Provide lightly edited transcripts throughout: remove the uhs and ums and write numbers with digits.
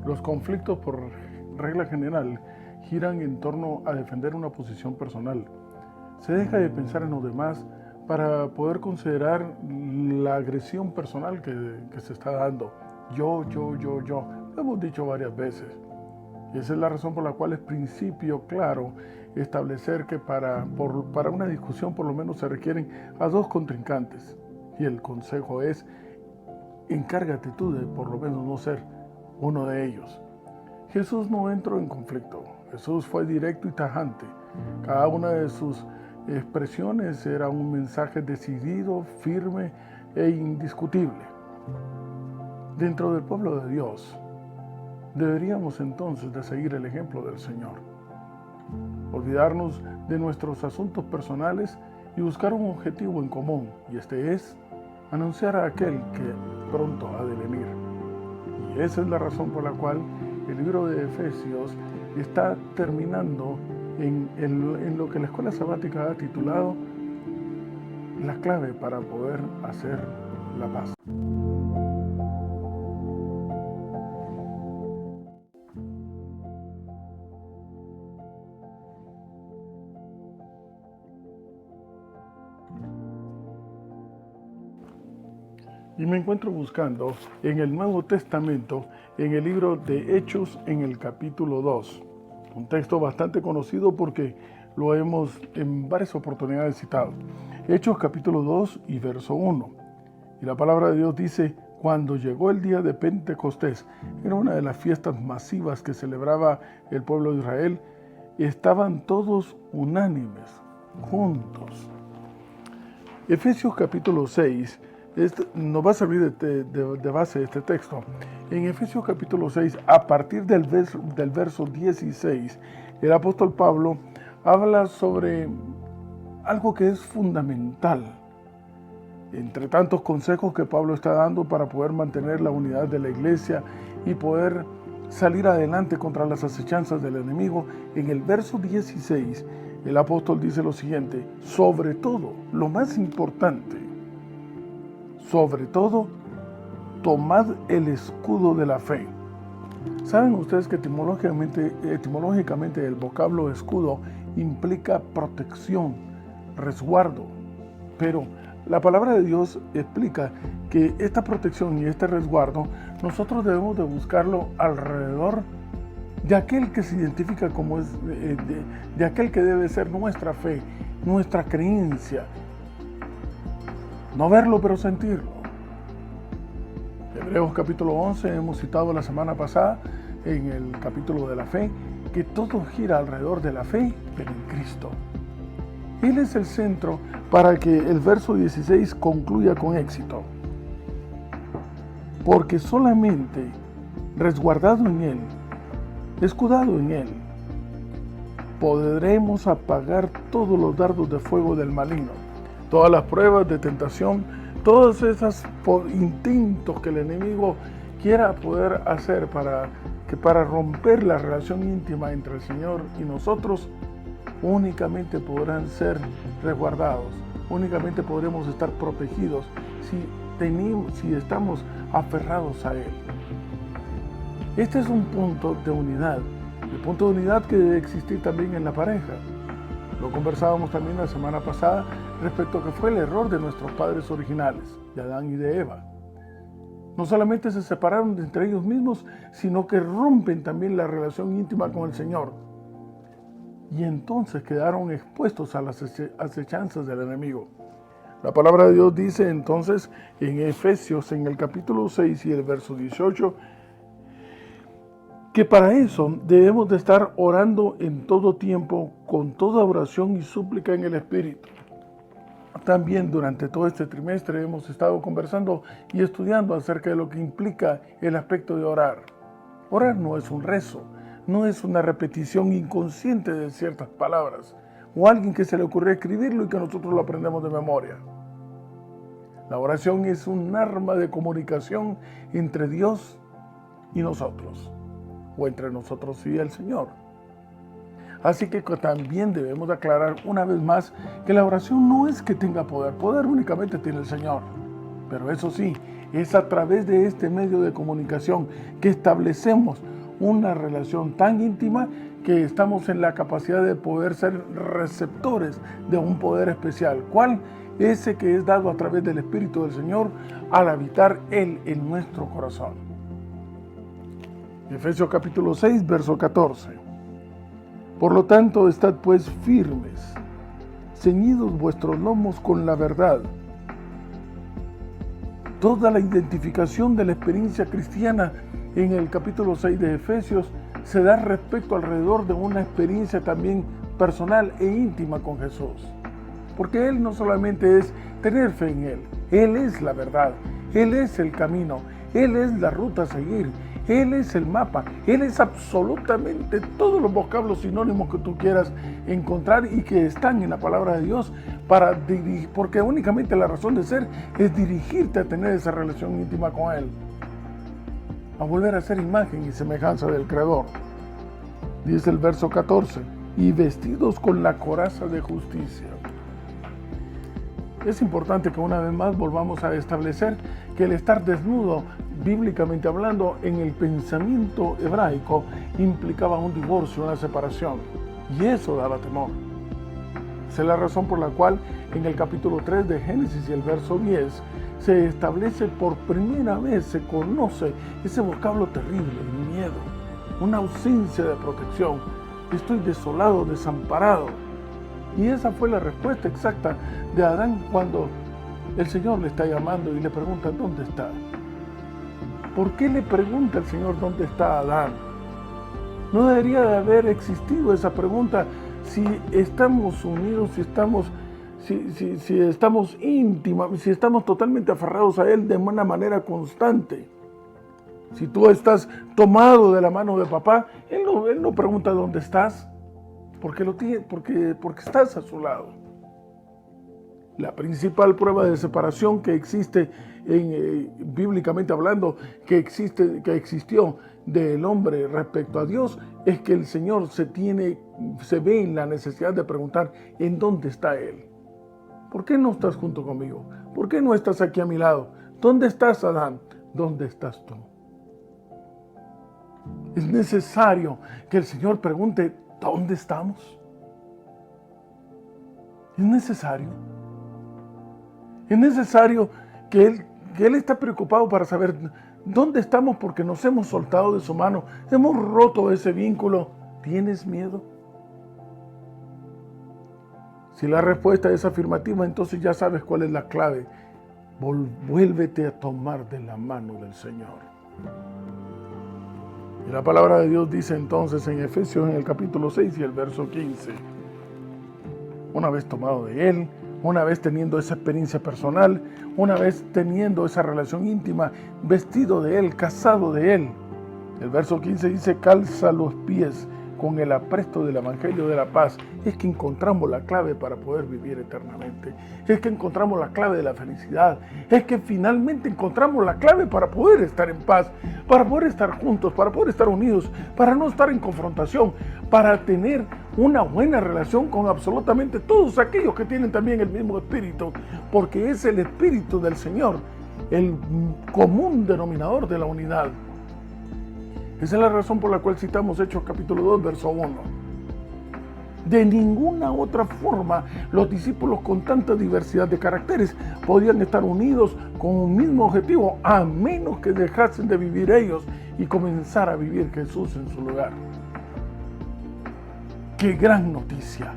Los conflictos, por regla general, giran en torno a defender una posición personal. Se deja de pensar en los demás para poder considerar la agresión personal que se está dando. Yo. Lo hemos dicho varias veces. Y esa es la razón por la cual es principio claro establecer que para una discusión por lo menos se requieren a dos contrincantes. Y el consejo es, encárgate tú de por lo menos no ser uno de ellos. Jesús no entró en conflicto. Jesús fue directo y tajante. Cada una de sus expresiones era un mensaje decidido, firme e indiscutible. Dentro del pueblo de Dios, deberíamos entonces de seguir el ejemplo del Señor. Olvidarnos de nuestros asuntos personales y buscar un objetivo en común, y este es anunciar a aquel que pronto ha de venir. Y esa es la razón por la cual el libro de Efesios está terminando en lo que la escuela sabática ha titulado la clave para poder hacer la paz. Y me encuentro buscando en el Nuevo Testamento, en el libro de Hechos, en el capítulo 2. Un texto bastante conocido porque lo hemos en varias oportunidades citado. Hechos capítulo 2 y verso 1. Y la palabra de Dios dice, cuando llegó el día de Pentecostés, era una de las fiestas masivas que celebraba el pueblo de Israel, estaban todos unánimes, juntos. Efesios capítulo 6, nos va a servir de base este texto. En Efesios capítulo 6, a partir del verso 16, el apóstol Pablo habla sobre algo que es fundamental. Entre tantos consejos que Pablo está dando para poder mantener la unidad de la iglesia y poder salir adelante contra las acechanzas del enemigo, en el verso 16, el apóstol dice lo siguiente: sobre todo, lo más importante, sobre todo, tomad el escudo de la fe. ¿Saben ustedes que etimológicamente el vocablo escudo implica protección, resguardo? Pero la palabra de Dios explica que esta protección y este resguardo nosotros debemos de buscarlo alrededor de aquel que se identifica como de aquel que debe ser nuestra fe, nuestra creencia. No verlo, pero sentirlo. Hebreos capítulo 11, hemos citado la semana pasada en el capítulo de la fe, que todo gira alrededor de la fe, pero en Cristo. Él es el centro para que el verso 16 concluya con éxito. Porque solamente resguardado en Él, escudado en Él, podremos apagar todos los dardos de fuego del maligno, todas las pruebas de tentación, todos esos intentos que el enemigo quiera poder hacer para romper la relación íntima entre el Señor y nosotros, únicamente podrán ser resguardados, únicamente podremos estar protegidos si estamos aferrados a Él. Este es un punto de unidad, el punto de unidad que debe existir también en la pareja. Lo conversábamos también la semana pasada respecto a que fue el error de nuestros padres originales, de Adán y de Eva. No solamente se separaron entre ellos mismos, sino que rompen también la relación íntima con el Señor. Y entonces quedaron expuestos a las acechanzas del enemigo. La palabra de Dios dice entonces en Efesios, en el capítulo 6 y el verso 18, que para eso debemos de estar orando en todo tiempo, con toda oración y súplica en el Espíritu. También durante todo este trimestre hemos estado conversando y estudiando acerca de lo que implica el aspecto de orar. Orar no es un rezo, no es una repetición inconsciente de ciertas palabras, o alguien que se le ocurrió escribirlo y que nosotros lo aprendemos de memoria. La oración es un arma de comunicación entre Dios y nosotros, o entre nosotros y el Señor. Así que también debemos aclarar una vez más que la oración no es que tenga poder, poder únicamente tiene el Señor. Pero eso sí, es a través de este medio de comunicación que establecemos una relación tan íntima que estamos en la capacidad de poder ser receptores de un poder especial. ¿Cuál? Ese que es dado a través del Espíritu del Señor al habitar Él en nuestro corazón. Efesios capítulo 6, verso 14. Por lo tanto, estad pues firmes, ceñidos vuestros lomos con la verdad. Toda la identificación de la experiencia cristiana en el capítulo 6 de Efesios se da respecto alrededor de una experiencia también personal e íntima con Jesús. Porque Él no solamente es tener fe en Él, Él es la verdad, Él es el camino, Él es la ruta a seguir, Él es el mapa, Él es absolutamente todos los vocablos sinónimos que tú quieras encontrar y que están en la palabra de Dios para dirigir, porque únicamente la razón de ser es dirigirte a tener esa relación íntima con Él, a volver a ser imagen y semejanza del Creador. Dice el verso 14, y vestidos con la coraza de justicia. Es importante que una vez más volvamos a establecer que el estar desnudo, bíblicamente hablando, en el pensamiento hebraico, implicaba un divorcio, una separación. Y eso daba temor. Esa es la razón por la cual en el capítulo 3 de Génesis y el verso 10 se establece por primera vez, se conoce ese vocablo terrible, el miedo, una ausencia de protección. Estoy desolado, desamparado. Y esa fue la respuesta exacta de Adán cuando el Señor le está llamando y le pregunta ¿dónde está? ¿Por qué le pregunta el Señor dónde está Adán? No debería de haber existido esa pregunta si estamos unidos, si estamos íntimos, si estamos totalmente aferrados a Él de una manera constante. Si tú estás tomado de la mano de papá, Él no pregunta dónde estás. Porque estás a su lado. La principal prueba de separación que existe, bíblicamente hablando, que existió del hombre respecto a Dios, es que el Señor se ve en la necesidad de preguntar ¿en dónde está Él? ¿Por qué no estás junto conmigo? ¿Por qué no estás aquí a mi lado? ¿Dónde estás, Adán? ¿Dónde estás tú? Es necesario que el Señor pregunte ¿dónde estamos? Es necesario. Es necesario que Él está preocupado para saber dónde estamos porque nos hemos soltado de su mano, hemos roto ese vínculo. ¿Tienes miedo? Si la respuesta es afirmativa, entonces ya sabes cuál es la clave. Vuélvete a tomar de la mano del Señor. Y la palabra de Dios dice entonces en Efesios en el capítulo 6 y el verso 15. Una vez tomado de Él, una vez teniendo esa experiencia personal, una vez teniendo esa relación íntima, vestido de Él, casado de Él. El verso 15 dice, calza los pies con el apresto del Evangelio de la paz. Es que encontramos la clave para poder vivir eternamente. Es que encontramos la clave de la felicidad. Es que finalmente encontramos la clave para poder estar en paz, para poder estar juntos, para poder estar unidos, para no estar en confrontación, para tener una buena relación con absolutamente todos aquellos que tienen también el mismo espíritu, porque es el espíritu del Señor, el común denominador de la unidad. Esa es la razón por la cual citamos Hechos capítulo 2, verso 1. De ninguna otra forma los discípulos con tanta diversidad de caracteres podían estar unidos con un mismo objetivo, a menos que dejasen de vivir ellos y comenzar a vivir Jesús en su lugar. ¡Qué gran noticia!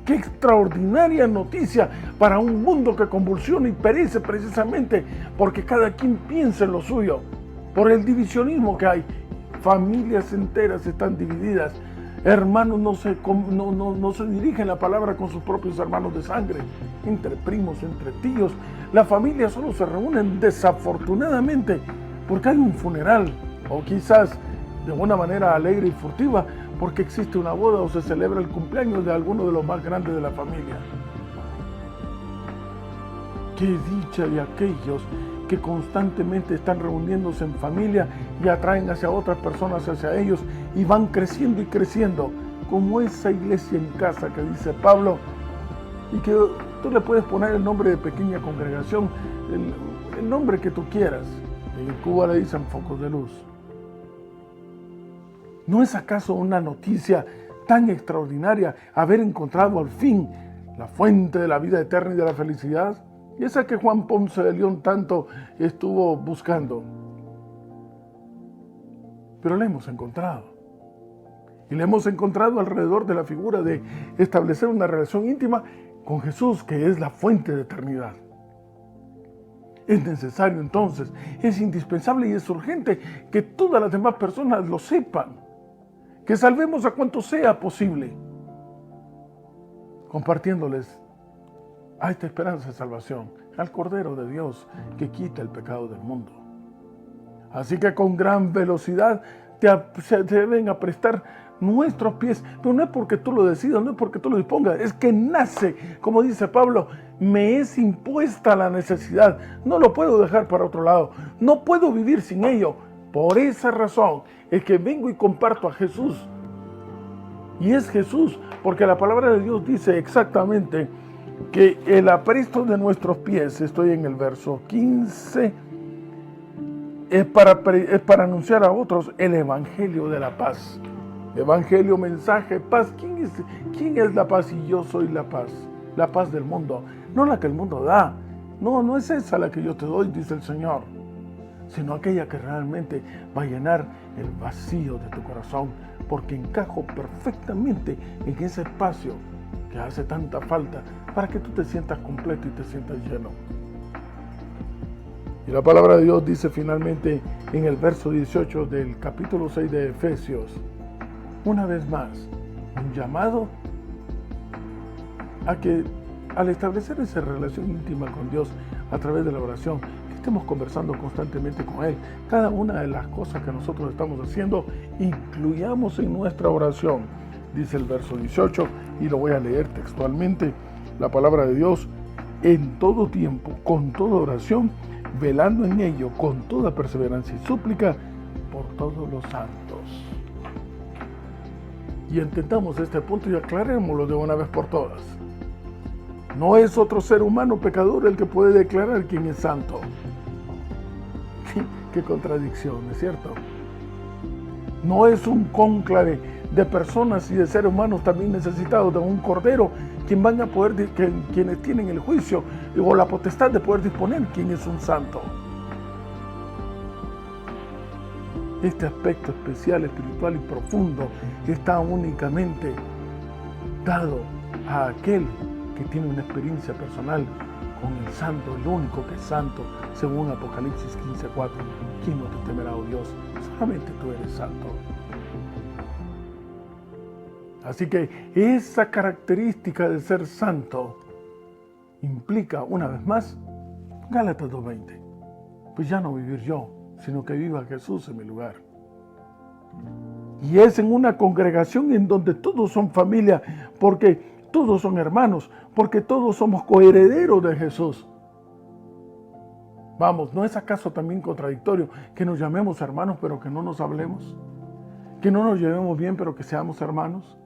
¡Qué extraordinaria noticia para un mundo que convulsiona y perece precisamente porque cada quien piensa en lo suyo! Por el divisionismo que hay, familias enteras están divididas, hermanos no se dirigen la palabra con sus propios hermanos de sangre, entre primos, entre tíos, las familias solo se reúnen desafortunadamente porque hay un funeral, o quizás de una manera alegre y furtiva, porque existe una boda o se celebra el cumpleaños de alguno de los más grandes de la familia. ¡Qué dicha de aquellos que constantemente están reuniéndose en familia y atraen hacia otras personas, hacia ellos, y van creciendo y creciendo, como esa iglesia en casa que dice Pablo, y que tú le puedes poner el nombre de pequeña congregación, el nombre que tú quieras. En Cuba le dicen focos de luz. ¿No es acaso una noticia tan extraordinaria haber encontrado al fin la fuente de la vida eterna y de la felicidad? Y esa que Juan Ponce de León tanto estuvo buscando. Pero la hemos encontrado. Y la hemos encontrado alrededor de la figura de establecer una relación íntima con Jesús, que es la fuente de eternidad. Es necesario entonces, es indispensable y es urgente que todas las demás personas lo sepan, que salvemos a cuanto sea posible, compartiéndoles a esta esperanza de salvación, al Cordero de Dios que quita el pecado del mundo. Así que con gran velocidad se deben aprestar nuestros pies, pero no es porque tú lo decidas, no es porque tú lo dispongas, es que nace, como dice Pablo, me es impuesta la necesidad, no lo puedo dejar para otro lado, no puedo vivir sin ello. Por esa razón es que vengo y comparto a Jesús. Y es Jesús, porque la palabra de Dios dice exactamente que el apresto de nuestros pies, estoy en el verso 15, es para anunciar a otros el evangelio de la paz. Evangelio, mensaje, paz. ¿Quién es la paz? Y yo soy la paz del mundo, no la que el mundo da. No es esa la que yo te doy, dice el Señor, sino aquella que realmente va a llenar el vacío de tu corazón, porque encajo perfectamente en ese espacio que hace tanta falta para que tú te sientas completo y te sientas lleno. Y la palabra de Dios dice finalmente en el verso 18 del capítulo 6 de Efesios, una vez más, un llamado a que al establecer esa relación íntima con Dios a través de la oración, que estemos conversando constantemente con Él, cada una de las cosas que nosotros estamos haciendo, incluyamos en nuestra oración, dice el verso 18, y lo voy a leer textualmente, la palabra de Dios, en todo tiempo, con toda oración, velando en ello, con toda perseverancia y súplica, por todos los santos. Y entendamos este punto y aclarémoslo de una vez por todas. No es otro ser humano pecador el que puede declarar quién es santo. Qué contradicción, ¿no es cierto? No es un cónclave de personas y de seres humanos también necesitados de un cordero quienes tienen el juicio o la potestad de poder disponer quién es un santo. Este aspecto especial, espiritual y profundo está únicamente dado a aquel que tiene una experiencia personal con el santo, el único que es santo, según Apocalipsis 15:4. ¿Quién no te temerá, oh Dios? Solamente tú eres santo. Así que esa característica de ser santo implica, una vez más, Gálatas 2:20. Pues ya no vivir yo, sino que viva Jesús en mi lugar. Y es en una congregación en donde todos son familia, porque todos son hermanos, porque todos somos coherederos de Jesús. Vamos, ¿no es acaso también contradictorio que nos llamemos hermanos pero que no nos hablemos? ¿Que no nos llevemos bien pero que seamos hermanos?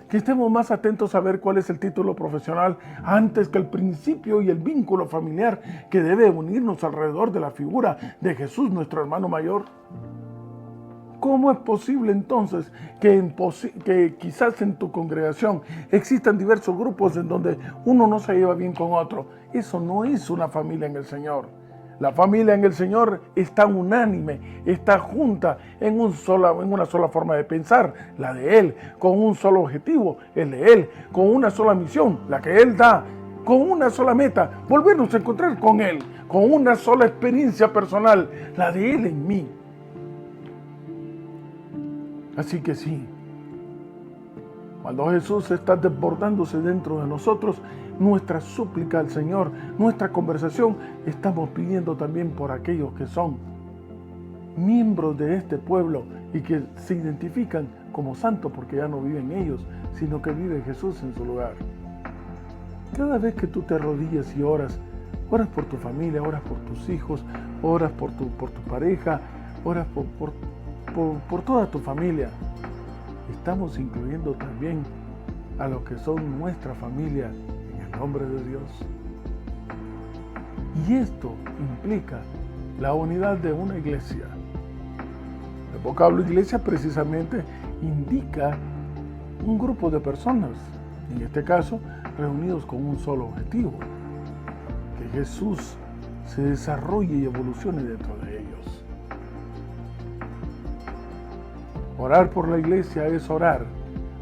Que estemos más atentos a ver cuál es el título profesional antes que el principio y el vínculo familiar que debe unirnos alrededor de la figura de Jesús, nuestro hermano mayor. ¿Cómo es posible entonces que quizás en tu congregación existan diversos grupos en donde uno no se lleva bien con otro? Eso no es una familia en el Señor. La familia en el Señor está unánime, está junta en una sola forma de pensar, la de Él, con un solo objetivo, el de Él, con una sola misión, la que Él da, con una sola meta, volvernos a encontrar con Él, con una sola experiencia personal, la de Él en mí. Así que sí, cuando Jesús está desbordándose dentro de nosotros, nuestra súplica al Señor, nuestra conversación, estamos pidiendo también por aquellos que son miembros de este pueblo y que se identifican como santos porque ya no viven ellos, sino que vive Jesús en su lugar. Cada vez que tú te arrodillas y oras por tu familia, oras por tus hijos, oras por tu pareja, oras por toda tu familia, estamos incluyendo también a los que son nuestra familia en el nombre de Dios. Y esto implica la unidad de una iglesia. El vocablo iglesia precisamente indica un grupo de personas, en este caso reunidos con un solo objetivo, que Jesús se desarrolle y evolucione dentro de ellos. Orar por la iglesia es orar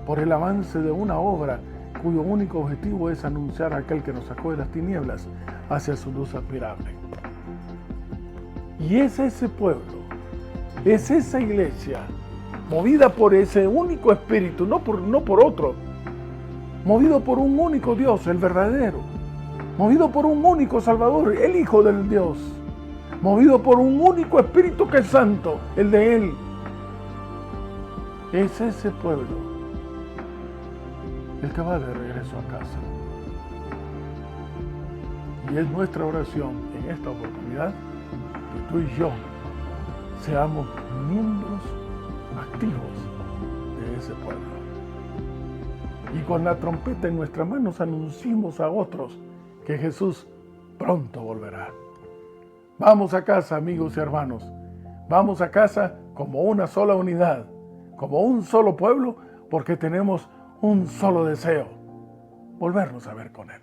por el avance de una obra cuyo único objetivo es anunciar a aquel que nos sacó de las tinieblas hacia su luz admirable. Y es ese pueblo, es esa iglesia, movida por ese único espíritu, no por otro, movido por un único Dios, el verdadero, movido por un único Salvador, el Hijo del Dios, movido por un único Espíritu que es santo, el de Él. Es ese pueblo el que va de regreso a casa. Y es nuestra oración en esta oportunidad que tú y yo seamos miembros activos de ese pueblo. Y con la trompeta en nuestras manos anunciemos a otros que Jesús pronto volverá. Vamos a casa, amigos y hermanos. Vamos a casa como una sola unidad, como un solo pueblo, porque tenemos un solo deseo: volvernos a ver con Él.